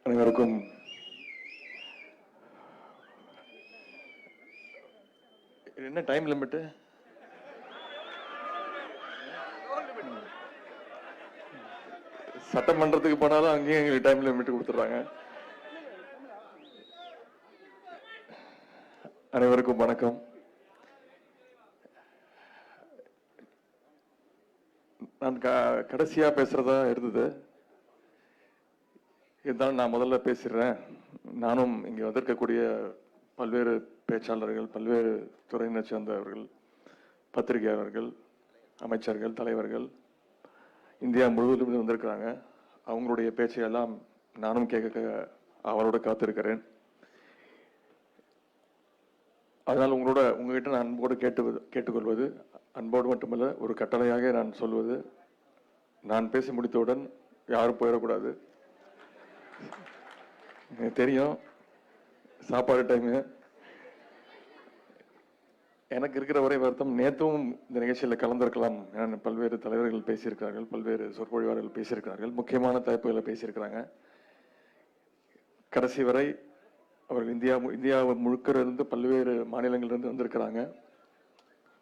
அனைவருக்கும் என்ன time limit? சட்டமன்றத்துக்கு போனாலும் அங்கேயும் எங்களுக்கு டைம் லிமிட் கொடுத்துட்றாங்க. அனைவருக்கும் வணக்கம். நான் கடைசியா பேசுறதா இருந்தது, இருந்தாலும் நான் முதல்ல பேசிடுறேன். நானும் இங்கே வந்திருக்கக்கூடிய பல்வேறு பேச்சாளர்கள், பல்வேறு துறையினை சேர்ந்தவர்கள், பத்திரிகையாளர்கள், அமைச்சர்கள், தலைவர்கள் இந்தியா முழுவதும் வந்திருக்கிறாங்க. அவங்களுடைய பேச்சையெல்லாம் நானும் கேட்க அவரோட காத்திருக்கிறேன். அதனால் உங்ககிட்ட நான் அன்போடு கேட்டுக்கொள்வது, அன்போடு மட்டுமல்ல ஒரு கட்டளையாக நான் சொல்வது, நான் பேசி முடித்தவுடன் யாரும் போயிடக்கூடாது. எனக்கு தெரியும் சாப்பாடு டைமு. எனக்கு இருக்கிற ஒரே வருத்தம், நேற்றும் இந்த நிகழ்ச்சியில் கலந்திருக்கலாம். பல்வேறு தலைவர்கள் பேசியிருக்கிறார்கள், பல்வேறு சொற்பொழிவாளர்கள் பேசியிருக்கிறார்கள், முக்கியமான தலைப்புகளை பேசியிருக்கிறாங்க. கடைசி வரை அவர்கள் இந்தியா முழுக்க இருந்து பல்வேறு மாநிலங்களிலிருந்து வந்திருக்கிறாங்க.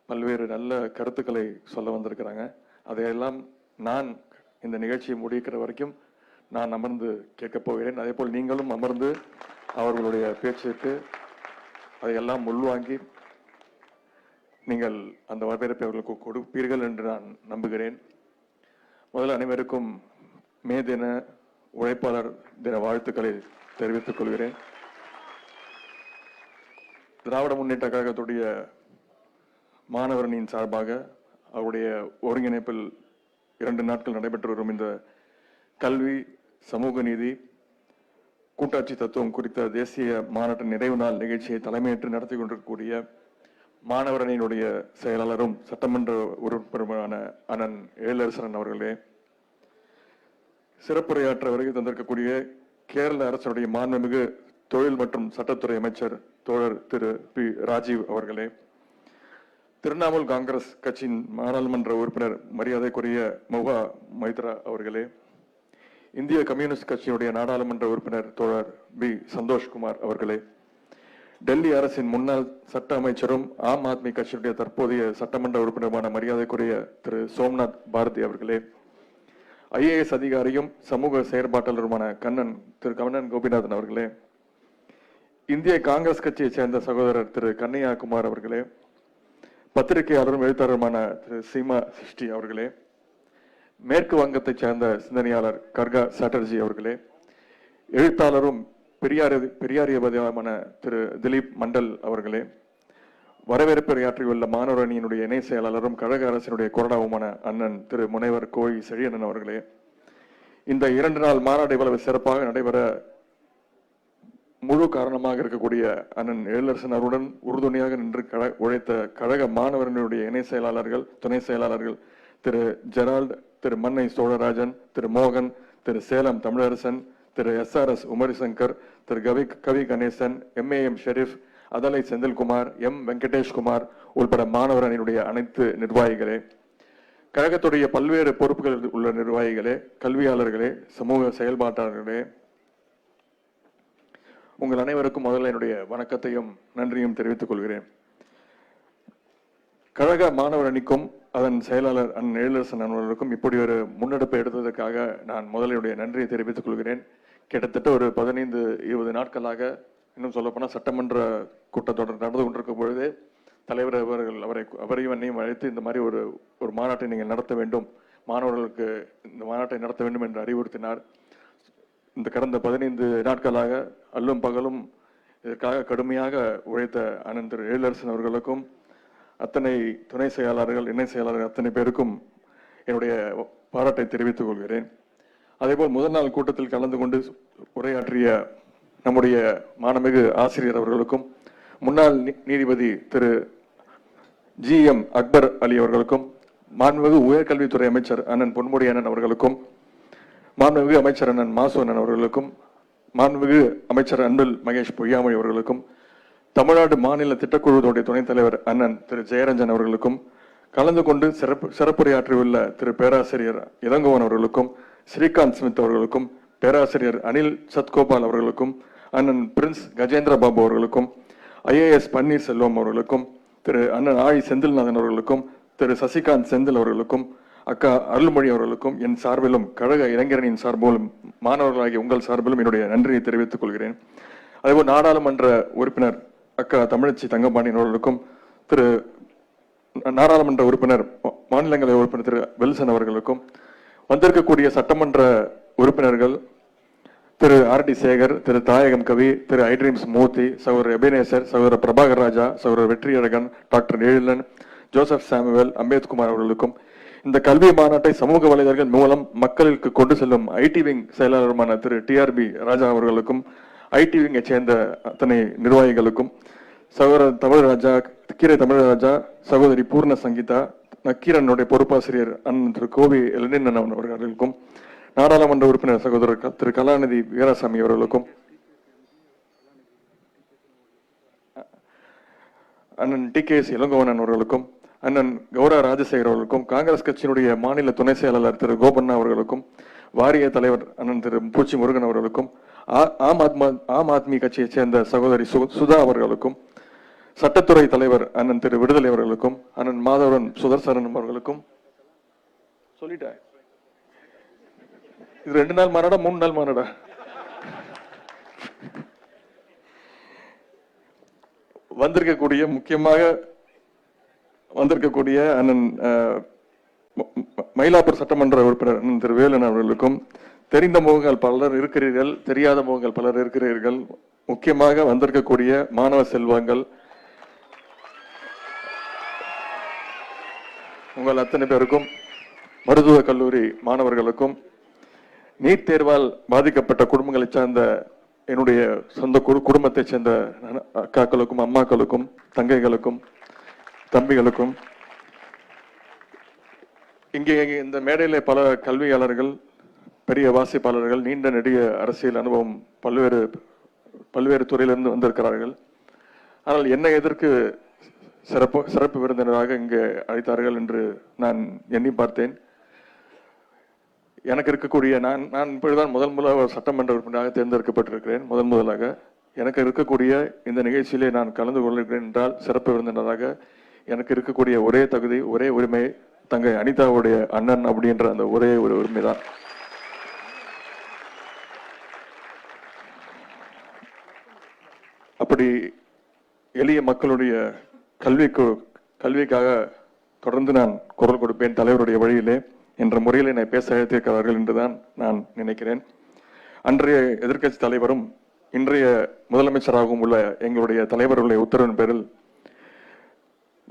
பல்வேறு நல்ல கருத்துக்களை சொல்ல வந்திருக்கிறாங்க. அதையெல்லாம் நான் இந்த நிகழ்ச்சியை முடிக்கிற வரைக்கும் நான் அமர்ந்து கேட்கப் போகிறேன். அதே போல் நீங்களும் அமர்ந்து அவர்களுடைய பேச்சுக்கு அதையெல்லாம் உள்வாங்கி நீங்கள் அந்த வரவேற்பை அவர்களுக்கு கொடுப்பீர்கள் என்று நான் நம்புகிறேன். முதல்ல அனைவருக்கும் மே தின, உழைப்பாளர் தின வாழ்த்துக்களை தெரிவித்துக் கொள்கிறேன். திராவிட முன்னேற்ற கழகத்துடைய மாணவரணியின் சார்பாக அவருடைய ஒருங்கிணைப்பில் 2 நாட்கள் நடைபெற்று வரும் இந்த கல்வி, சமூக நீதி, கூட்டாட்சி தத்துவம் குறித்த தேசிய மாநாட்டு நிறைவு நாள் நிகழ்ச்சியை தலைமையேற்று நடத்தி கொண்டிருக்கக்கூடிய மாணவரணியினுடைய செயலாளரும் சட்டமன்ற உறுப்பினருமான அண்ணன் எழிலரசன் அவர்களே, சிறப்புரையாற்ற வருகை தந்திருக்கக்கூடிய கேரள அரசுடைய மாண்புமிகு தொழில் மற்றும் சட்டத்துறை அமைச்சர் தோழர் திரு பி ராஜீவ் அவர்களே, திரிணாமுல் காங்கிரஸ் கட்சியின் நாடாளுமன்ற உறுப்பினர் மரியாதைக்குரிய முகா மைத்ரா அவர்களே, இந்திய கம்யூனிஸ்ட் கட்சியினுடைய நாடாளுமன்ற உறுப்பினர் தோழர் பி சந்தோஷ்குமார் அவர்களே, டெல்லி அரசின் முன்னாள் சட்ட அமைச்சரும் ஆம் ஆத்மி கட்சியுடைய தற்போதைய சட்டமன்ற உறுப்பினருமான மரியாதைக்குரிய திரு சோம்நாத் பாரதி அவர்களே, IAS அதிகாரியும் சமூக செயற்பாட்டாளருமான திரு கண்ணன் கோபிநாதன் அவர்களே, இந்திய காங்கிரஸ் கட்சியை சேர்ந்த சகோதரர் திரு கண்ணையா குமார் அவர்களே, பத்திரிகையாளரும் எழுத்தாளருமான திரு சீமா சிஷ்டி அவர்களே, மேற்கு வங்கத்தை சேர்ந்த சிந்தனையாளர் கர்கா சாட்டர்ஜி அவர்களே, எழுத்தாளரும் பெரியாரியவாதியான திரு திலீப் மண்டல் அவர்களே, வரவேற்புரையாற்றியுள்ள மாணவர் அணியினுடைய இணை செயலாளரும் கழக அரசினுடைய கொறடாவுமான அண்ணன் திரு முனைவர் கோய் செழியண்ணன் அவர்களே, இந்த 2 நாள் மாநாடு இவ்வளவு சிறப்பாக நடைபெற முழு காரணமாக இருக்கக்கூடிய அண்ணன் எழிலரசன் அவருடன் உறுதுணையாக நின்று உழைத்த கழக மாணவர்களுடைய இணை செயலாளர்கள், துணை செயலாளர்கள் திரு ஜெரால்ட், திரு மன்னை சோழராஜன், திரு மோகன், திரு சேலம் தமிழரசன், திரு SRS உமரிசங்கர், திரு கவி கணேசன், MAM ஷெரீப், அதலை செந்தில்குமார், M வெங்கடேஷ்குமார் உள்பட மாணவர் அணியினுடைய அனைத்து நிர்வாகிகளே, கழகத்துடைய பல்வேறு பொறுப்புகள் உள்ள நிர்வாகிகளே, கல்வியாளர்களே, சமூக செயல்பாட்டாளர்களே, உங்கள் அனைவருக்கும் முதல்ல என்னுடைய வணக்கத்தையும் நன்றியும் தெரிவித்துக் கொள்கிறேன். கழக மாணவர் அணிக்கும் அதன் செயலாளர் அண்ணன் எழிலரசன் அவர்களுக்கும் இப்படி ஒரு முன்னெடுப்பை எடுத்ததற்காக நான் முதலுடைய நன்றியை தெரிவித்துக் கொள்கிறேன். கிட்டத்தட்ட ஒரு 15-20 நாட்களாக, இன்னும் சொல்லப்போனால் சட்டமன்ற கூட்டத்தொடர் நடந்து கொண்டிருக்கும் பொழுதே தலைவர் அவரையும் என்னையும் அழைத்து இந்த மாதிரி ஒரு மாநாட்டை நீங்கள் நடத்த வேண்டும், மாணவர்களுக்கு இந்த மாநாட்டை நடத்த வேண்டும் என்று அறிவுறுத்தினார். இந்த கடந்த 15 நாட்களாக அல்லும் பகலும் இதற்காக கடுமையாக உழைத்த அண்ணன் திரு எழிலரசன் அவர்களுக்கும் அத்தனை துணை செயலாளர்கள், இணை செயலாளர்கள் அத்தனை பேருக்கும் என்னுடைய பாராட்டை தெரிவித்துக் கொள்கிறேன். அதேபோல் முதல் நாள் கூட்டத்தில் கலந்து கொண்டு உரையாற்றிய நம்முடைய மாண்புமிகு ஆசிரியர் அவர்களுக்கும், முன்னாள் நீதிபதி திரு GM அக்பர் அலி அவர்களுக்கும், மாண்புமிகு உயர்கல்வித்துறை அமைச்சர் அண்ணன் பொன்முடி அண்ணன் அவர்களுக்கும், மாண்புமிகு அமைச்சர் அண்ணன் மாசு அண்ணன் அவர்களுக்கும், மாண்புமிகு அமைச்சர் அன்பில் மகேஷ் பொய்யாமொழி அவர்களுக்கும், தமிழ்நாடு மாநில திட்டக்குழுவுடைய துணைத் தலைவர் அண்ணன் திரு ஜெயரஞ்சன் அவர்களுக்கும், கலந்து கொண்டு சிறப்புரையாற்றியுள்ள திரு பேராசிரியர் இளங்கோவன் அவர்களுக்கும், ஸ்ரீகாந்த் ஸ்மித் அவர்களுக்கும், பேராசிரியர் அனில் சத்கோபால் அவர்களுக்கும், அண்ணன் பிரின்ஸ் கஜேந்திர பாபு அவர்களுக்கும், IAS பன்னீர்செல்வம் அவர்களுக்கும், திரு அண்ணன் செந்தில்நாதன் அவர்களுக்கும், திரு சசிகாந்த் செந்தில் அவர்களுக்கும், அக்கா அருள்மொழி அவர்களுக்கும் என் சார்பிலும் கழக இளைஞரணியின் சார்பிலும் மாணவர்களாகிய உங்கள் சார்பிலும் என்னுடைய நன்றியை தெரிவித்துக் கொள்கிறேன். அதேபோல் நாடாளுமன்ற உறுப்பினர் அக்கா தமிழச்சி தங்கபாண்டியன் அவர்களுக்கும், திரு நாடாளுமன்ற உறுப்பினர் மாநிலங்களவை உறுப்பினர் திரு வெல்சன் அவர்களுக்கும், வந்திருக்கக்கூடிய சட்டமன்ற உறுப்பினர்கள் திரு RD சேகர், திரு தாயகம் கவி, திரு ஐட்ரீம்ஸ் மூர்த்தி, சகோதரர் எபேனேசர், சகோதரர் பிரபாகர் ராஜா, சகோதரர் Vetriyazhagan, doctor Ezhilan, Joseph Samuel, Ambethkumar அவர்களுக்கும், இந்த கல்வி மாநாட்டை சமூக வலைதளங்கள் மூலம் மக்களுக்கு கொண்டு செல்லும் ITWing செயலாளருமான திரு TRB ராஜா அவர்களுக்கும், ITWing சேர்ந்த அத்தனை நிர்வாகிகளுக்கும், சகோதரர் தமிழ்ராஜா, கீரை தமிழ்ராஜா, சகோதரி பூர்ண சங்கீதா, நக்கீரனுடைய பொறுப்பாசிரியர் அண்ணன் திரு கோவி லெனின் அவர்களுக்கும், நாடாளுமன்ற உறுப்பினர் சகோதரர் திரு கலாநிதி வீராசாமி அவர்களுக்கும், அண்ணன் TKS இளங்கோவன் அவர்களுக்கும், அண்ணன் கௌரா ராஜசேகர் அவர்களுக்கும், காங்கிரஸ் கட்சியினுடைய மாநில துணை செயலாளர் திரு கோபண்ணா அவர்களுக்கும், வாரிய தலைவர் அண்ணன் திரு பூச்சி முருகன் அவர்களுக்கும், ஆம் ஆத்மி கட்சியைச் சேர்ந்த சகோதரி சுதா அவர்களுக்கும், சட்டத்துறை தலைவர் அண்ணன் திரு விடுதலை அவர்களுக்கும், அண்ணன் மாதவரன் சுதர்சரன் அவர்களுக்கும் சொல்லிட்டேன். இது 2 நாள் மாநாடா 3 நாள் மாநாடா? முக்கியமாக வந்திருக்கக்கூடிய அண்ணன் மயிலாப்பூர் சட்டமன்ற உறுப்பினர் அண்ணன் திரு வேலன் அவர்களுக்கும், தெரிந்த முகங்கள் பலர் இருக்கிறீர்கள், தெரியாத முகங்கள் பலர் இருக்கிறீர்கள். முக்கியமாக வந்திருக்கக்கூடிய மாணவ செல்வங்கள் உங்கள் அத்தனை பேருக்கும், மருத்துவக் கல்லூரி மாணவர்களுக்கும், நீட் தேர்வால் பாதிக்கப்பட்ட குடும்பங்களை சார்ந்த என்னுடைய சொந்த குடும்பத்தை சேர்ந்த அக்காக்களுக்கும், அம்மாக்களுக்கும், தங்கைகளுக்கும், தம்பிகளுக்கும், இங்கே இந்த மேடையில பல கல்வியாளர்கள், பெரிய வாசிப்பாளர்கள், நீண்ட நெடிய அரசியல் அனுபவம் பல்வேறு துறையிலிருந்து வந்திருக்கிறார்கள். ஆனால் என்னை எதற்கு சிறப்பு விருந்தினராக இங்கே அழைத்தார்கள் என்று நான் எண்ணி பார்த்தேன். எனக்கு இருக்கக்கூடிய நான் இப்பொழுதுதான் முதலாக சட்டமன்ற உறுப்பினராக தேர்ந்தெடுக்கப்பட்டிருக்கிறேன். முதலாக எனக்கு இருக்கக்கூடிய இந்த நிகழ்ச்சியிலே நான் கலந்து கொள்கிறேன் என்றால் சிறப்பு விருந்தினராக எனக்கு இருக்கக்கூடிய ஒரே தகுதி, ஒரே உரிமை தங்கை அனிதாவுடைய அண்ணன் அப்படின்ற அந்த ஒரே ஒரு உரிமைதான். அப்படி எளிய மக்களுடைய கல்விக்காக தொடர்ந்து நான் குரல் கொடுப்பேன் தலைவருடைய வழியிலே என்ற முறையில் என்னை பேச அழைத்திருக்கிறார்கள் என்றுதான் நான் நினைக்கிறேன். அன்றைய எதிர்க்கட்சி தலைவரும் இன்றைய முதலமைச்சராகவும் உள்ள எங்களுடைய தலைவர்களுடைய உத்தரவின் பேரில்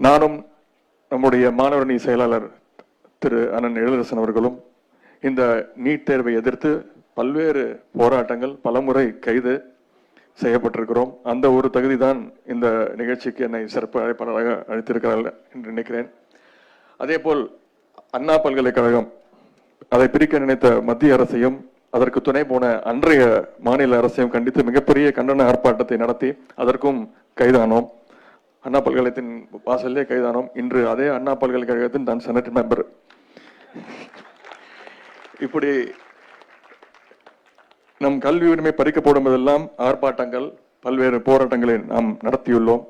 நானும் நம்முடைய மாணவரணி செயலாளர் திரு அண்ணன் எழிலரசன் அவர்களும் இந்த நீட் தேர்வை எதிர்த்து பல்வேறு போராட்டங்கள், பலமுறை கைது செய்யப்பட்டிருக்கிறோம். அந்த ஒரு தகுதி தான் இந்த நிகழ்ச்சிக்கு என்னை சிறப்பு அழைப்பாளராக அழைத்திருக்கிறார்கள் என்று நினைக்கிறேன். அதே போல் அண்ணா பல்கலைக்கழகம் அதை பிரிக்க நினைத்த மத்திய அரசையும் அதற்கு துணை போன அன்றைய மாநில அரசையும் கண்டித்து மிகப்பெரிய கண்டன ஆர்ப்பாட்டத்தை நடத்தி அதற்கும் கைதானோம். அண்ணா பல்கலைக்கழகத்தின் வாசலே கைதானோம். இன்று அதே அண்ணா பல்கலைக்கழகத்தின் தான் செனட் மெம்பர். இப்படி நம் கல்வி உரிமை பறிக்கப்படும் போதெல்லாம் ஆர்ப்பாட்டங்கள், பல்வேறு போராட்டங்களை நாம் நடத்தியுள்ளோம்.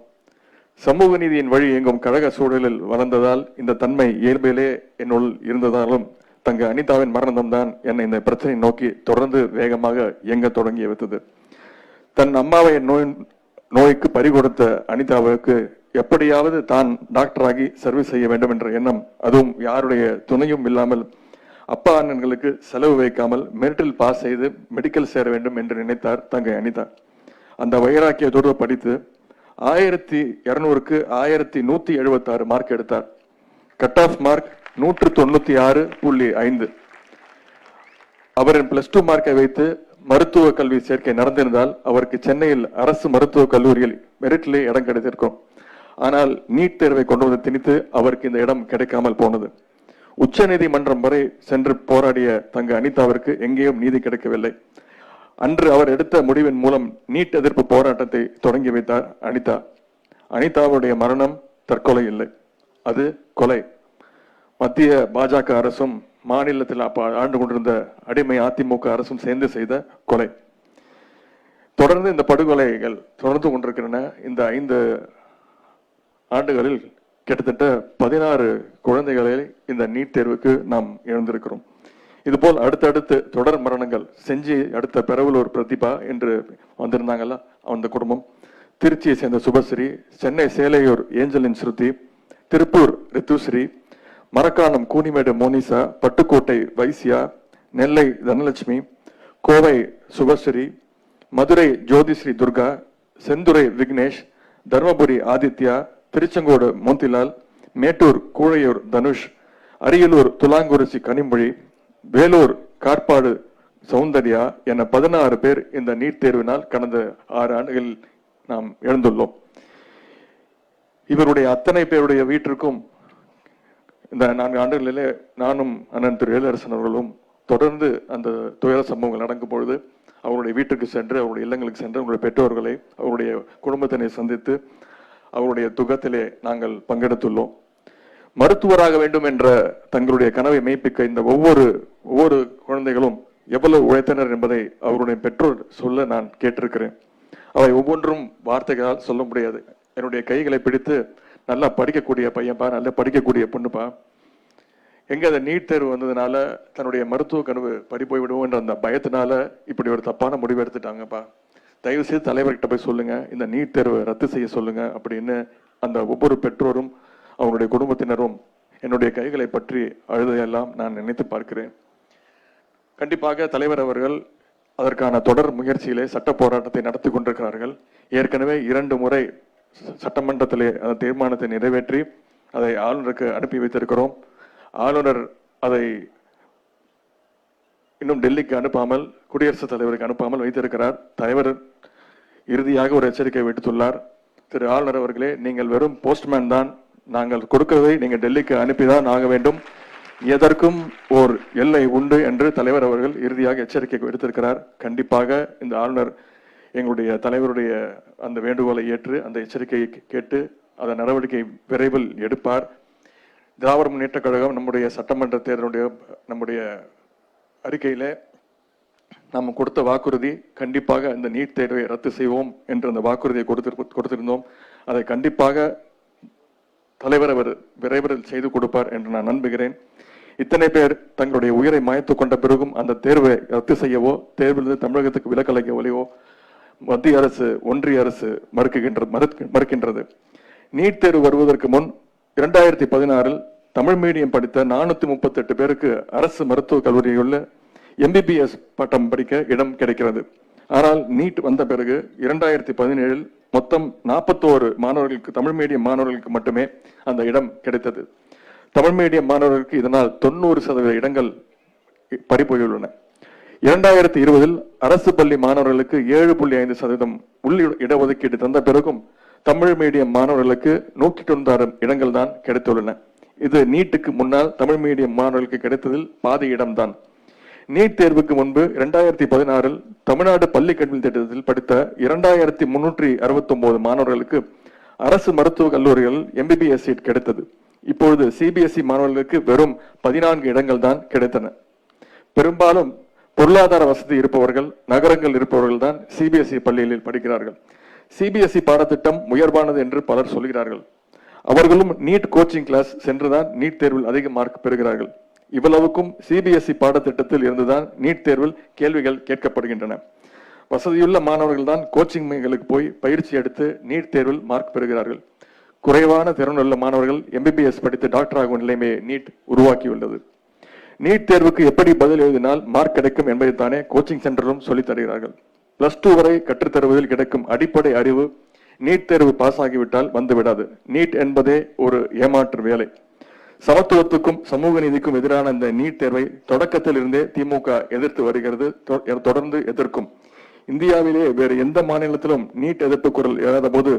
சமூக நீதியின் வழி இயங்கும் கழக சூழலில் வளர்ந்ததால் இந்த தன்மை இயல்பிலே என்னுள் இருந்ததாலும் தங்க அனிதாவின் மரணம் தான் என்னை இந்த பிரச்சனை நோக்கி தொடர்ந்து வேகமாக இயங்க தொடங்கி வைத்தது. தன் அம்மாவை நோய்க்கு பறிகொடுத்த அனிதாவுக்கு எப்படியாவது தான் டாக்டராகி சர்வீஸ் செய்ய வேண்டும் என்ற எண்ணம், அதுவும் யாருடைய துணையும் இல்லாமல் அப்பா அண்ணன்களுக்கு செலவு வைக்காமல் மெரிட்டில் பாஸ் செய்து மெடிக்கல் சேர வேண்டும் என்று நினைத்தார் தங்கை அனிதா. அந்த வைராக்கியத்தோடு படித்து 1200க்கு 1176 மார்க் எடுத்தார். Cut off mark 196.5. அவரின் +2 மார்க்கை வைத்து மருத்துவ கல்வி சேர்க்கை நடந்திருந்தால் அவருக்கு சென்னையில் அரசு மருத்துவக் கல்லூரியில் மெரிட்டிலே இடம் கிடைத்திருக்கும். ஆனால் நீட் தேர்வை கொண்டு வந்து திணித்து அவருக்கு இந்த இடம் கிடைக்காமல் போனது. உச்ச நீதிமன்றம் வரை சென்று போராடிய தங்க அனிதாவிற்கு எங்கேயும் நீதி கிடைக்கவில்லை. அன்று அவர் எடுத்த முடிவின் மூலம் நீட் எதிர்ப்பு போராட்டத்தை தொடங்கி வைத்தார் அனிதா. அனிதாவுடைய மரணம் தற்கொலை இல்லை, அது கொலை. மத்திய பாஜக அரசும் மாநிலத்தில் அப்ப ஆண்டு கொண்டிருந்த அடிமை அதிமுக அரசும் சேர்ந்து செய்த கொலை. தொடர்ந்து இந்த படுகொலைகள் தொடர்ந்து கொண்டிருக்கின்றன. இந்த 5 ஆண்டுகளில் கிட்டத்தட்ட 16 குழந்தைகளை இந்த நீட் தேர்வுக்கு நாம் இழந்திருக்கிறோம். இதுபோல் அடுத்தடுத்து தொடர் மரணங்கள். செஞ்சி அடுத்த பெரவலூர் பிரதிபா என்று வந்திருந்தாங்கல்ல, அந்த குடும்பம், திருச்சியை சேர்ந்த சுபஸ்ரீ, சென்னை சேலையூர் ஏஞ்சலின் ஸ்ருதி, திருப்பூர் ரித்துஸ்ரீ, மரக்காணம் கூனிமேடு மோனிசா, பட்டுக்கோட்டை வைசியா, நெல்லை தனலட்சுமி, கோவை சுபஸ்ரீ, மதுரை ஜோதிஸ்ரீ துர்கா, செந்துரை விக்னேஷ், தர்மபுரி ஆதித்யா, திருச்செங்கோடு மோந்திலால், மேட்டூர் கூழையூர் தனுஷ், அரியலூர் துலாங்குறிச்சி கனிமொழி, வேலூர் கார்பாடு சௌந்தர்யா என 16 பேர் இந்த நீட் தேர்வினால் கடந்த 6 ஆண்டுகளில் நாம் இழந்துள்ளோம். இவருடைய அத்தனை பேருடைய வீட்டிற்கும் இந்த 4 ஆண்டுகளிலே நானும் அண்ணன் திரு வேலரசன் அவர்களும் தொடர்ந்து அந்த துயர சம்பவங்கள் நடக்கும் பொழுது அவருடைய வீட்டுக்கு சென்று, அவருடைய இல்லங்களுக்கு சென்று, அவருடைய பெற்றோர்களை, அவருடைய குடும்பத்தினை சந்தித்து அவருடைய துக்கத்திலே நாங்கள் பங்கெடுத்துள்ளோம். மருத்துவராக வேண்டும் என்ற தங்களுடைய கனவை மெய்ப்பிக்க இந்த ஒவ்வொரு குழந்தைகளும் எவ்வளவு உழைத்தனர் என்பதை அவருடைய பெற்றோர் சொல்ல நான் கேட்டிருக்கிறேன். அவை ஒவ்வொன்றும் வார்த்தைகளால் சொல்ல முடியாது. என்னுடைய கைகளை பிடித்து, நல்லா படிக்கக்கூடிய பையன்பா, நல்லா படிக்கக்கூடிய பொண்ணுப்பா, எங்க அந்த நீட் தேர்வு வந்ததுனால தன்னுடைய மருத்துவ கனவு பறி போய்விடுவோம் என்ற அந்த பயத்தினால இப்படி ஒரு தப்பான முடிவு எடுத்துட்டாங்கப்பா, தயவு செய்து தலைவர்கிட்ட போய் சொல்லுங்க, இந்த நீட் தேர்வை ரத்து செய்ய சொல்லுங்க அப்படின்னு அந்த ஒவ்வொரு பெற்றோரும் அவருடைய குடும்பத்தினரும் என்னுடைய கைகளை பற்றி அழுதையெல்லாம் நான் நினைத்து பார்க்கிறேன். கண்டிப்பாக தலைவர் அவர்கள் அதற்கான தொடர் முயற்சியிலே சட்ட போராட்டத்தை நடத்தி கொண்டிருக்கிறார்கள். ஏற்கனவே 2 முறை சட்டமன்றத்திலே அந்த தீர்மானத்தை நிறைவேற்றி அதை ஆளுநருக்கு அனுப்பி வைத்திருக்கிறோம். ஆளுநர் அதை இன்னும் டெல்லிக்கு அனுப்பாமல், குடியரசுத் தலைவருக்கு அனுப்பாமல் வைத்திருக்கிறார். தலைவர் இறுதியாக ஒரு எச்சரிக்கை விடுத்துள்ளார். திரு ஆளுநர் அவர்களே, நீங்கள் வெறும் போஸ்ட்மேன் தான், நாங்கள் கொடுக்கிறதை நீங்கள் டெல்லிக்கு அனுப்பிதான் ஆக வேண்டும், எதற்கும் ஓர் எல்லை உண்டு என்று தலைவர் அவர்கள் இறுதியாக எச்சரிக்கை விடுத்திருக்கிறார். கண்டிப்பாக இந்த ஆளுநர் எங்களுடைய தலைவருடைய அந்த வேண்டுகோளை ஏற்று அந்த எச்சரிக்கையை கேட்டு அதன் நடவடிக்கை விரைவில் எடுப்பார். திராவிட முன்னேற்ற கழகம் நம்முடைய சட்டமன்ற தேர்தலுடைய நம்முடைய அறிக்கையில நாம் கொடுத்த வாக்குறுதி, கண்டிப்பாக இந்த நீட் தேர்வை ரத்து செய்வோம் என்று அந்த வாக்குறுதியை கொடுத்திருந்தோம். அதை கண்டிப்பாக தலைவர் அவர் விரைவில் செய்து கொடுப்பார் என்று நான் நம்புகிறேன். இத்தனை பேர் தங்களுடைய உயிரை மாய்த்து கொண்ட பிறகும் அந்த தேர்வை ரத்து செய்யவோ, தேர்விலிருந்து தமிழகத்துக்கு விலக்களிக்கவோ மத்திய அரசு, ஒன்றிய அரசு மறுக்கின்றது. நீட் தேர்வு வருவதற்கு முன் 2016 தமிழ் மீடியம் படித்த 438 பேருக்கு அரசு மருத்துவக் கல்லூரியில் உள்ள MBBS பட்டம் படிக்க இடம் கிடைக்கிறது. ஆனால் நீட் வந்த பிறகு 2017 மொத்தம் 41 மாணவர்களுக்கு, தமிழ் மீடியம் மாணவர்களுக்கு மட்டுமே அந்த இடம் கிடைத்தது. தமிழ் மீடியம் மாணவர்களுக்கு இதனால் 90% இடங்கள் பறிபோயுள்ளன. 2020 அரசு பள்ளி மாணவர்களுக்கு 7.5% உள் இடஒதுக்கீடு தந்த பிறகும் தமிழ் மீடியம் மாணவர்களுக்கு 196 இடங்கள் தான் கிடைத்துள்ளன. இது நீட்டுக்கு முன்னால் தமிழ் மீடியம் மாணவர்களுக்கு கிடைத்ததில் பாதி இடம்தான். நீட் தேர்வுக்கு முன்பு 2016 தமிழ்நாடு பள்ளி கல்வி திட்டத்தில் படித்த 2369 மாணவர்களுக்கு அரசு மருத்துவக் கல்லூரிகள் MBBS சீட் கிடைத்தது. இப்பொழுது CBSE மாணவர்களுக்கு வெறும் 14 இடங்கள் தான் கிடைத்தன. பெரும்பாலும் பொருளாதார வசதி இருப்பவர்கள், நகரங்கள் இருப்பவர்கள் தான் CBSE பள்ளிகளில் படிக்கிறார்கள். CBSE பாடத்திட்டம் உயர்வானது என்று பலர் சொல்கிறார்கள். அவர்களும் நீட் கோச்சிங் கிளாஸ் சென்றுதான் நீட் தேர்வில் அதிக மார்க் பெறுகிறார்கள். இவ்வளவுக்கும் CBSE பாடத்திட்டத்தில் இருந்துதான் நீட் தேர்வில் கேள்விகள் கேட்கப்படுகின்றன. வசதியுள்ள மாணவர்கள் தான் கோச்சிங் மையங்களுக்கு போய் பயிற்சி எடுத்து நீட் தேர்வில் மார்க் பெறுகிறார்கள். குறைவான திறனுள்ள மாணவர்கள் MBBS படித்து டாக்டர் ஆகும் நிலைமையை நீட் உருவாக்கியுள்ளது. நீட் தேர்வுக்கு எப்படி பதில் எழுதினால் மார்க் கிடைக்கும் என்பதைத்தானே கோச்சிங் சென்டரும் சொல்லித் தருகிறார்கள். +2 வரை கற்றுத்தருவதில் கிடைக்கும் அடிப்படை அறிவு நீட் தேர்வு பாஸ் ஆகிவிட்டால் வந்துவிடாது. நீட் என்பதே ஒரு ஏமாற்று வேலை. சமத்துவத்துக்கும் சமூக நீதிக்கும் எதிரான இந்த நீட் தேர்வை தொடக்கத்தில் இருந்தே திமுக எதிர்த்து வருகிறது, தொடர்ந்து எதிர்க்கும். இந்தியாவிலே வேறு எந்த மாநிலத்திலும் நீட் எதிர்ப்பு குரல் எழாத போது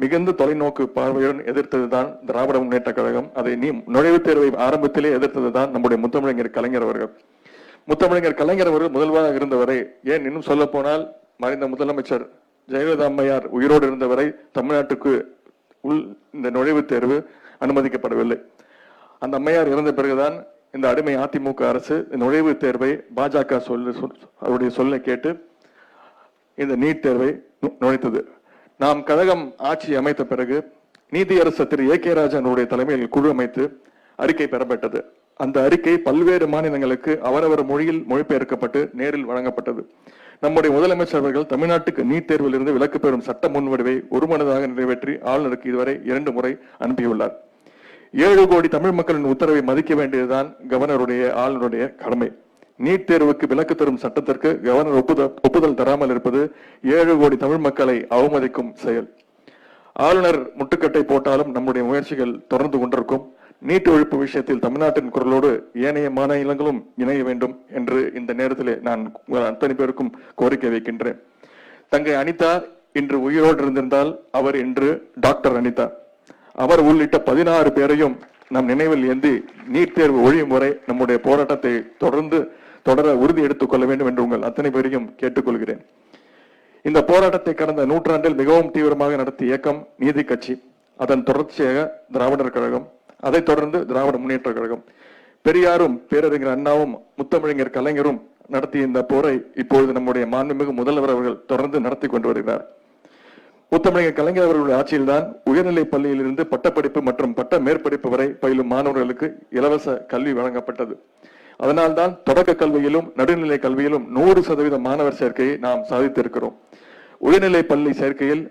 மிகுந்த தொலைநோக்கு பார்வையுடன் எதிர்த்ததுதான் திராவிட முன்னேற்ற கழகம். அதை நுழைவுத் தேர்வை ஆரம்பத்திலே எதிர்த்ததுதான் நம்முடைய முத்தமிழர் கலைஞர் அவர்கள். முத்தமிழர் கலைஞர் அவர்கள் முதல்வராக இருந்தவரை, ஏன் இன்னும் சொல்ல போனால் மறைந்த முதலமைச்சர் ஜெயலலிதா அம்மையார் உயிரோடு இருந்தவரை தமிழ்நாட்டுக்கு இந்த நுழைவுத் தேர்வு அனுமதிக்கப்படவில்லை. அந்த அம்மையார் இறந்த பிறகுதான் இந்த அடிமை அதிமுக அரசு நுழைவுத் தேர்வை பாஜக அவருடைய சொல்லை கேட்டு இந்த நீட் தேர்வை நுழைத்தது. நாம் கழகம் ஆட்சி அமைத்த பிறகு நீதியரசர் திரு ஏ கே ராஜனுடைய தலைமையில் குழு அமைத்து அறிக்கை பெறப்பட்டது. அந்த அறிக்கை பல்வேறு மாநிலங்களுக்கு அவரவர் மொழியில் மொழிபெயர்க்கப்பட்டு நேரில் வழங்கப்பட்டது. நம்முடைய முதலமைச்சர் அவர்கள் தமிழ்நாட்டுக்கு நீட் தேர்வில் இருந்து விலக்கு பெறும் சட்ட முன்வடிவை ஒருமனதாக நிறைவேற்றி ஆளுநருக்கு இதுவரை 2 முறை அனுப்பியுள்ளார். 7 கோடி தமிழ் மக்களின் உத்தரவை மதிக்க வேண்டியதுதான் கவர்னருடைய ஆளுநருடைய கடமை. நீட் தேர்வுக்கு விலக்கு தரும் சட்டத்திற்கு கவர்னர் ஒப்புதல் தராமல் இருப்பது 7 கோடி தமிழ் மக்களை அவமதிக்கும் செயல். ஆளுநர் முட்டுக்கட்டை போட்டாலும் நம்முடைய முயற்சிகள் தொடர்ந்து கொண்டிருக்கும். நீட் ஒழிப்பு விஷயத்தில் தமிழ்நாட்டின் குரலோடு ஏனைய மாநிலங்களும் இணைய வேண்டும் என்று இந்த நேரத்தில் நான் அத்தனை பேருக்கும் கோரிக்கை வைக்கின்றேன். தங்கை அனிதா இன்று உயிரோடு இருந்திருந்தால் அவர் இன்று டாக்டர் அனிதா. அவர் உள்ளிட்ட 16 பேரையும் நம் நினைவில் ஏந்தி நீட் தேர்வு ஒழியும் வரை நம்முடைய போராட்டத்தை தொடர உறுதி எடுத்துக் கொள்ள வேண்டும் என்று உங்கள் அத்தனை பேரையும் கேட்டுக்கொள்கிறேன். இந்த போராட்டத்தை கடந்த நூற்றாண்டில் மிகவும் தீவிரமாக நடத்திய இயக்கம் நீதி கட்சி, அதன் தொடர்ச்சியாக திராவிடர் கழகம், அதைத் தொடர்ந்து திராவிட முன்னேற்ற கழகம். பெரியாரும் பேரறிஞர் அண்ணாவும் முத்தமிழர் கலைஞரும் நடத்திய இந்த போரை இப்பொழுது நம்முடைய மாண்புமிகு முதல்வர் அவர்கள் தொடர்ந்து நடத்தி கொண்டு வருகிறார். முத்தமிழர் கலைஞர் அவர்களுடைய ஆட்சியில்தான் உயர்நிலை பள்ளியில் இருந்து பட்டப்படிப்பு மற்றும் பட்ட மேற்படிப்பு வரை பயிலும் மாணவர்களுக்கு இலவச கல்வி வழங்கப்பட்டது. அதனால்தான் தொடக்க கல்வியிலும் நடுநிலை கல்வியிலும் 100% மாணவர் சேர்க்கையை நாம் சாதித்திருக்கிறோம். உயர்நிலை பள்ளி சேர்க்கையில்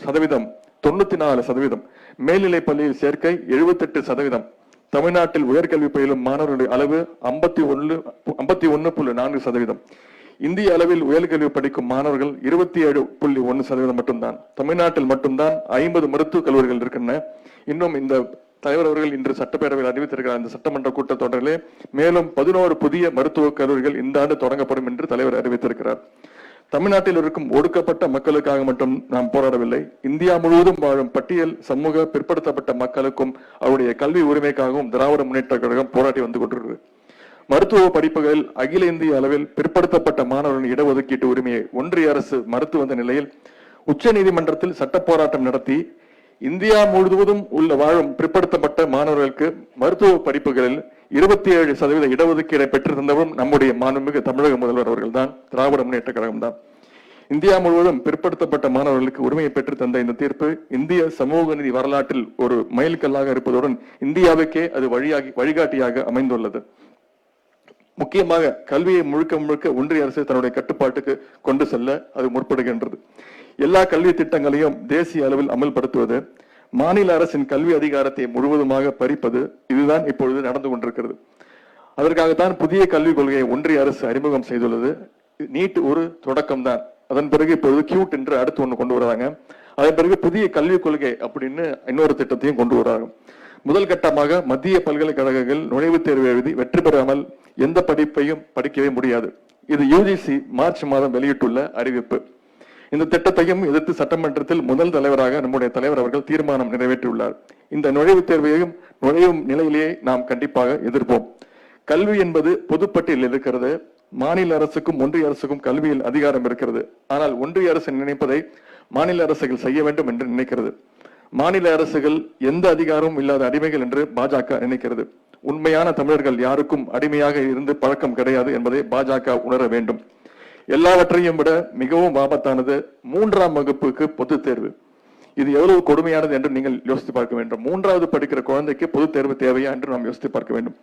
சதவீதம் 94%, மேல்நிலை பள்ளியில் சேர்க்கை 78%. தமிழ்நாட்டில் உயர்கல்வி பயிலும் மாணவர்களுடைய அளவு 51.4%. இந்திய அளவில் உயர்கல்வி படிக்கும் மாணவர்கள் 27.1% மட்டும்தான். தமிழ்நாட்டில் மட்டும்தான் 50 மருத்துவக் கல்லூரிகள் இருக்கின்றன. இன்னும் இந்த தலைவர் அவர்கள் இன்று சட்டப்பேரவையில் அறிவித்திருக்கிறார். இந்த சட்டமன்ற கூட்டத்தொடரிலே மேலும் 11 புதிய மருத்துவக் கல்லூரிகள் இந்த ஆண்டு தொடங்கப்படும் என்று தலைவர் அறிவித்திருக்கிறார். தமிழ்நாட்டில் இருக்கும் ஒடுக்கப்பட்ட மக்களுக்காக மட்டும் நாம் போராடவில்லை. இந்தியா முழுவதும் வாழும் பட்டியல் சமூக பிற்படுத்தப்பட்ட மக்களுக்கும் அவருடைய கல்வி உரிமைக்காகவும் திராவிட முன்னேற்ற கழகம் போராடி வந்து கொண்டிருக்கிறது. மருத்துவ படிப்புகளில் அகில இந்திய அளவில் பிற்படுத்தப்பட்ட மாணவர்களின் இடஒதுக்கீட்டு உரிமையை ஒன்றிய அரசு மறுத்து வந்த நிலையில் உச்ச நீதிமன்றத்தில் சட்ட போராட்டம் நடத்தி இந்தியா முழுவதும் உள்ள வாழும் பிற்படுத்தப்பட்ட மாணவர்களுக்கு மருத்துவ படிப்புகளில் 27% இடஒதுக்கீடை பெற்று தந்தவரும் நம்முடைய மாண்புமிகு தமிழக முதல்வர் அவர்கள் தான், திராவிட முன்னேற்ற கழகம் தான். இந்தியா முழுவதும் பிற்படுத்தப்பட்ட மாணவர்களுக்கு உரிமையை பெற்று தந்த இந்த தீர்ப்பு இந்திய சமூக நீதி வரலாற்றில் ஒரு மைல்கல்லாக இருப்பதுடன் இந்தியாவுக்கே அது வழிகாட்டியாக அமைந்துள்ளது. முக்கியமாக கல்வியை முழுக்க ஒன்றிய அரசு தன்னுடைய கட்டுப்பாட்டுக்கு கொண்டு செல்ல அது முற்படுகின்றது. எல்லா கல்வி திட்டங்களையும் தேசிய அளவில் அமல்படுத்துவது, மாநில அரசின் கல்வி அதிகாரத்தை முழுவதுமாக பறிப்பது, இதுதான் இப்பொழுது நடந்து கொண்டிருக்கிறது. அதற்காகத்தான் புதிய கல்விக் கொள்கையை ஒன்றிய அரசு அறிமுகம் செய்துள்ளது. நீட் ஒரு தொடக்கம் தான். அதன் பிறகு இப்பொழுது கியூட் என்று அடுத்து ஒன்று கொண்டு வராங்க. அதன் பிறகு புதிய கல்விக் கொள்கை அப்படின்னு இன்னொரு திட்டத்தையும் கொண்டு வராங்க. முதல் கட்டமாக மத்திய பல்கலைக்கழகங்கள் நுழைவுத் தேர்வு எழுதி வெற்றி பெறாமல் எந்த படிப்பையும் படிக்கவே முடியாது. இது யுஜிசி மார்ச் மாதம் வெளியிட்டுள்ள அறிவிப்பு. இந்த திட்டத்தையும் எதிர்த்து சட்டமன்றத்தில் முதல் தலைவராக நம்முடைய தலைவர் அவர்கள் தீர்மானம் நிறைவேற்றியுள்ளார். இந்த நுழைவுத் தேர்வையும் நுழையும் நிலையிலேயே நாம் கண்டிப்பாக எதிர்ப்போம். கல்வி என்பது பொதுப்பட்டியலில் இருக்கிறது. மாநில அரசுக்கும் ஒன்றிய அரசுக்கும் கல்வியில் அதிகாரம் இருக்கிறது. ஆனால் ஒன்றிய அரசு நினைப்பதை மாநில அரசுகள் செய்ய வேண்டும் என்று நினைக்கிறது. மாநில அரசுகள் எந்த அதிகாரமும் இல்லாத அடிமைகள் என்று பாஜக நினைக்கிறது. உண்மையான தமிழர்கள் யாருக்கும் அடிமையாக இருந்து பழக்கம் கிடையாது என்பதை பாஜக உணர வேண்டும். எல்லாவற்றையும் விட மிகவும் ஆபத்தானது 3ஆம் வகுப்புக்கு பொதுத் தேர்வு. இது எவ்வளவு கொடுமையானது என்று நீங்கள் யோசித்து பார்க்க வேண்டும். 3வது படிக்கிற குழந்தைக்கு பொதுத் தேர்வு தேவையா என்று நாம் யோசித்து பார்க்க வேண்டும்.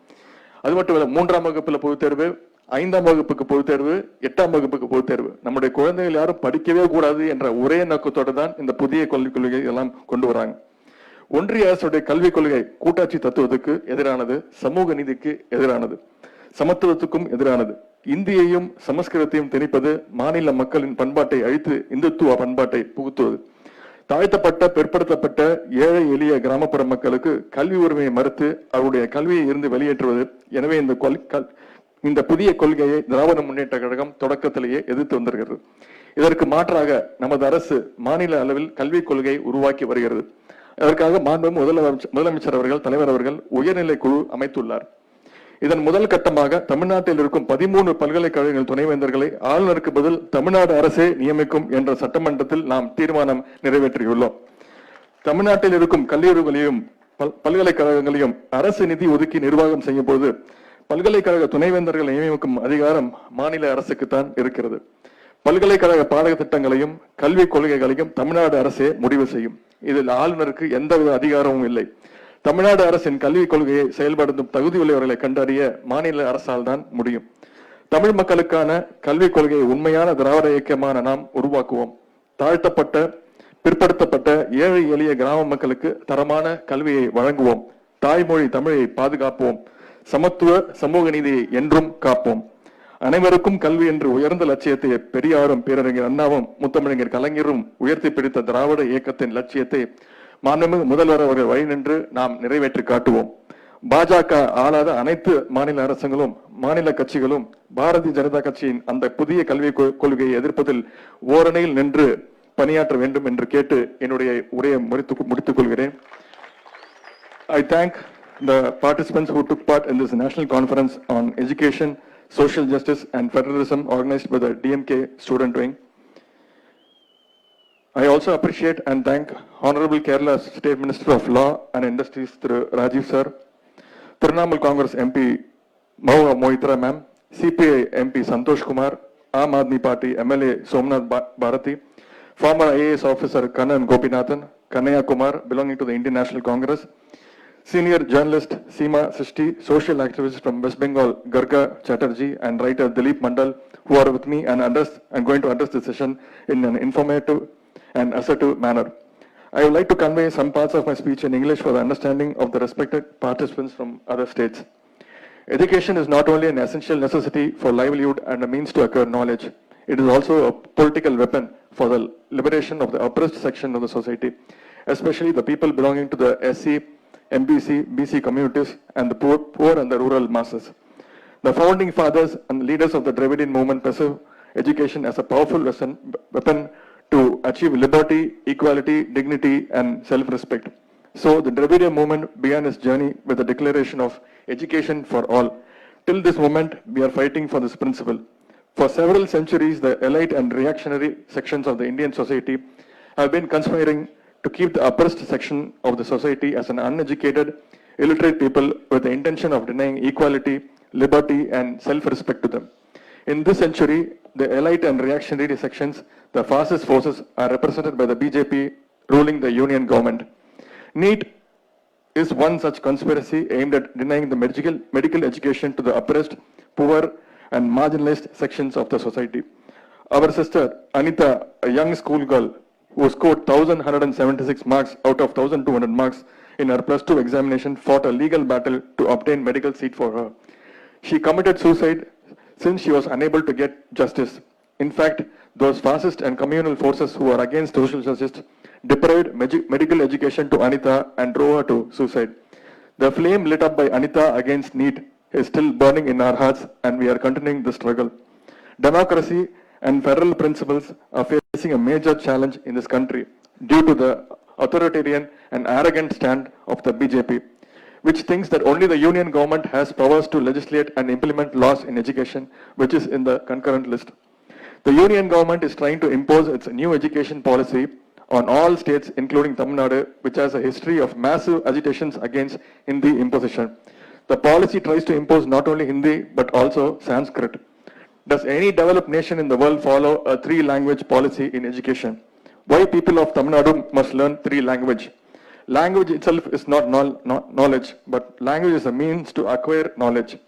அது மட்டுமல்ல, 3ஆம் வகுப்புல பொதுத் தேர்வு, 5ஆம் வகுப்புக்கு பொதுத் தேர்வு, 8ஆம் வகுப்புக்கு பொதுத் தேர்வு. நம்முடைய குழந்தைகள் யாரும் படிக்கவே கூடாது என்ற ஒரே நோக்கத்தோடு தான் இந்த புதிய கல்விக் கொள்கை எல்லாம் கொண்டு வராங்க. ஒன்றிய அரசுடைய கல்விக் கொள்கை கூட்டாட்சி தத்துவத்துக்கு எதிரானது, சமூக நீதிக்கு எதிரானது, சமத்துவத்துக்கும் எதிரானது. இந்தியையும் சமஸ்கிருதத்தையும் திணிப்பது, மாநில மக்களின் பண்பாட்டை அழித்து இந்துத்துவ பண்பாட்டை புகுத்துவது, தாழ்த்தப்பட்ட பிற்படுத்தப்பட்ட ஏழை எளிய கிராமப்புற மக்களுக்கு கல்வி உரிமையை மறுத்து அவருடைய கல்வியை இருந்து வெளியேற்றுவது. எனவே இந்த புதிய கொள்கையை திராவிட முன்னேற்ற கழகம் தொடக்கத்திலேயே எதிர்த்து வந்திருக்கிறது. இதற்கு மாற்றாக நமது அரசு மாநில அளவில் கல்விக் கொள்கையை உருவாக்கி வருகிறது. அதற்காக மாண்பு முதலமைச்சர் அவர்கள், தலைவர் அவர்கள் உயர்நிலை குழு அமைத்துள்ளார். இதன் முதல் கட்டமாக தமிழ்நாட்டில் இருக்கும் 13 பல்கலைக்கழகங்கள் துணைவேந்தர்களை ஆளுநருக்கு பதில் தமிழ்நாடு அரசே நியமிக்கும் என்ற சட்டமன்றத்தில் நாம் தீர்மானம் நிறைவேற்றியுள்ளோம். தமிழ்நாட்டில் இருக்கும் கல்லூரிகளையும் பல்கலைக்கழகங்களையும் அரசு நிதி ஒதுக்கி நிர்வாகம் செய்யும் போது பல்கலைக்கழக துணைவேந்தர்களை நியமிக்கும் அதிகாரம் மாநில அரசுக்குத்தான் இருக்கிறது. பல்கலைக்கழக பாடத்திட்டங்களையும் கல்விக் கொள்கைகளையும் தமிழ்நாடு அரசே முடிவு செய்யும். இதில் ஆளுநருக்கு எந்தவித அதிகாரமும் இல்லை. தமிழ்நாடு அரசின் கல்விக் கொள்கையை செயல்படுத்தும் தகுதியுள்ளவர்களை கண்டறிய மாநில அரசால் தான் முடியும். தமிழ் மக்களுக்கான கல்விக் கொள்கையை உண்மையான திராவிட இயக்கமான நாம் உருவாக்குவோம். தாழ்த்தப்பட்ட பிற்படுத்தப்பட்ட ஏழை எளிய கிராம மக்களுக்கு தரமான கல்வியை வழங்குவோம். தாய்மொழி தமிழை பாதுகாப்போம். சமத்துவ சமூக நீதியை என்றும் காப்போம். அனைவருக்கும் கல்வி என்று உயர்ந்த லட்சியத்தை பெரியாரும் பேரறிஞர் அண்ணாவும் முத்தமிழர் கலைஞரும் உயர்த்தி பிடித்த திராவிட இயக்கத்தின் லட்சியத்தை மாண்புமிகு முதல்வர் அவர்கள் வழி நின்று நாம் நிறைவேற்றி காட்டுவோம். பாஜக ஆளாத அனைத்து மாநில அரசுகளும் மாநில கட்சிகளும் பாரதிய ஜனதா கட்சியின் அந்த புதிய கல்விக் கொள்கையை எதிர்ப்பதில் ஓரணையில் நின்று பணியாற்ற வேண்டும் என்று கேட்டு என்னுடைய உரையை முடித்துக் கொள்கிறேன். I thank the participants who took part in this national conference on education, social justice and federalism organized by the DMK student wing. I also appreciate and thank Honorable Kerala State Minister of Law and Industries through Rajiv sir, Trinamool Congress MP Mahua Mohitra ma'am, CPI MP Santosh Kumar, Aam Aadmi Party MLA Somnath Bharati, former IAS officer Kannan Gopinathan, Kannaya Kumar belonging to the Indian National Congress, senior journalist Seema Srishti, social activist from West Bengal Garga Chatterjee and writer Dilip Mandal, who are with me and going to address this session in an informative and assertive manner. I would like to convey some parts of my speech in English for the understanding of the respected participants from other states. Education is not only an essential necessity for livelihood and a means to acquire knowledge, it is also a political weapon for the liberation of the oppressed section of the society, especially the people belonging to the SC, MBC, BC communities and the poor and the rural masses. The founding fathers and leaders of the Dravidian movement perceive education as a powerful weapon to achieve liberty, equality, dignity and self-respect. So the Dravidian movement began its journey with the declaration of education for all. Till this moment, we are fighting for this principle. For several centuries, the elite and reactionary sections of the Indian society have been conspiring to keep the oppressed section of the society as an uneducated, illiterate people with the intention of denying equality, liberty and self-respect to them. In this century, the elite and reactionary sections, the fascist forces, are represented by the BJP ruling the union government. NEET is one such conspiracy aimed at denying the medical education to the oppressed, poor and marginalized sections of the society. Our sister Anita, a young schoolgirl who scored 1,176 marks out of 1,200 marks in her plus 2 examination, fought a legal battle to obtain medical seat for her. She committed suicide since she was unable to get justice. In fact, those fascist and communal forces who are against social justice deprived medical education to Anita and drove her to suicide. The flame lit up by Anita against NEET is still burning in our hearts and we are continuing the struggle. Democracy and federal principles are facing a major challenge in this country due to the authoritarian and arrogant stand of the BJP, which thinks that only the union government has powers to legislate and implement laws in education, which is in the concurrent list. The union government is trying to impose its new education policy on all states, including Tamil Nadu, which has a history of massive agitations against Hindi imposition. The policy tries to impose not only Hindi, but also Sanskrit. Does any developed nation in the world follow a 3-language policy in education? Why people of Tamil Nadu must learn 3 languages? Language itself is not knowledge, but language is a means to acquire knowledge.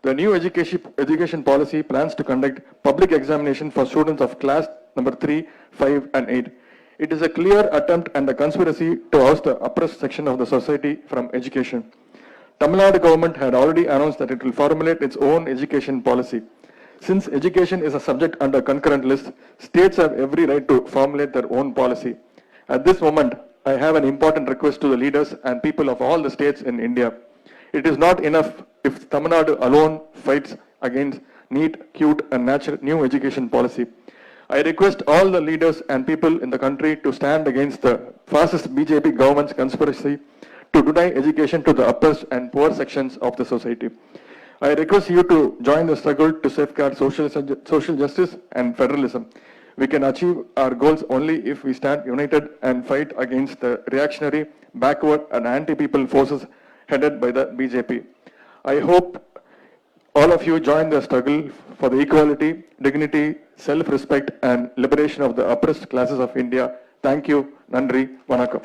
The new education policy plans to conduct public examination for students of class number 3, 5 and 8. It is a clear attempt and a conspiracy to oust the oppressed section of the society from education. Tamil Nadu government had already announced that it will formulate its own education policy. Since education is a subject under concurrent list, states have every right to formulate their own policy. At this moment, I have an important request to the leaders and people of all the states in India. It is not enough if Tamil Nadu alone fights against NEET, CUTE and new education policy. I request all the leaders and people in the country to stand against the fascist BJP government's conspiracy to deny education to the oppressed and poor sections of the society. I request you to join the struggle to safeguard social justice and federalism. We can achieve our goals only if we stand united and fight against the reactionary, backward and anti-people forces headed by the BJP. I hope all of you join the struggle for the equality, dignity, self-respect and liberation of the oppressed classes of India. Thank you. Nandri. Vanakkam.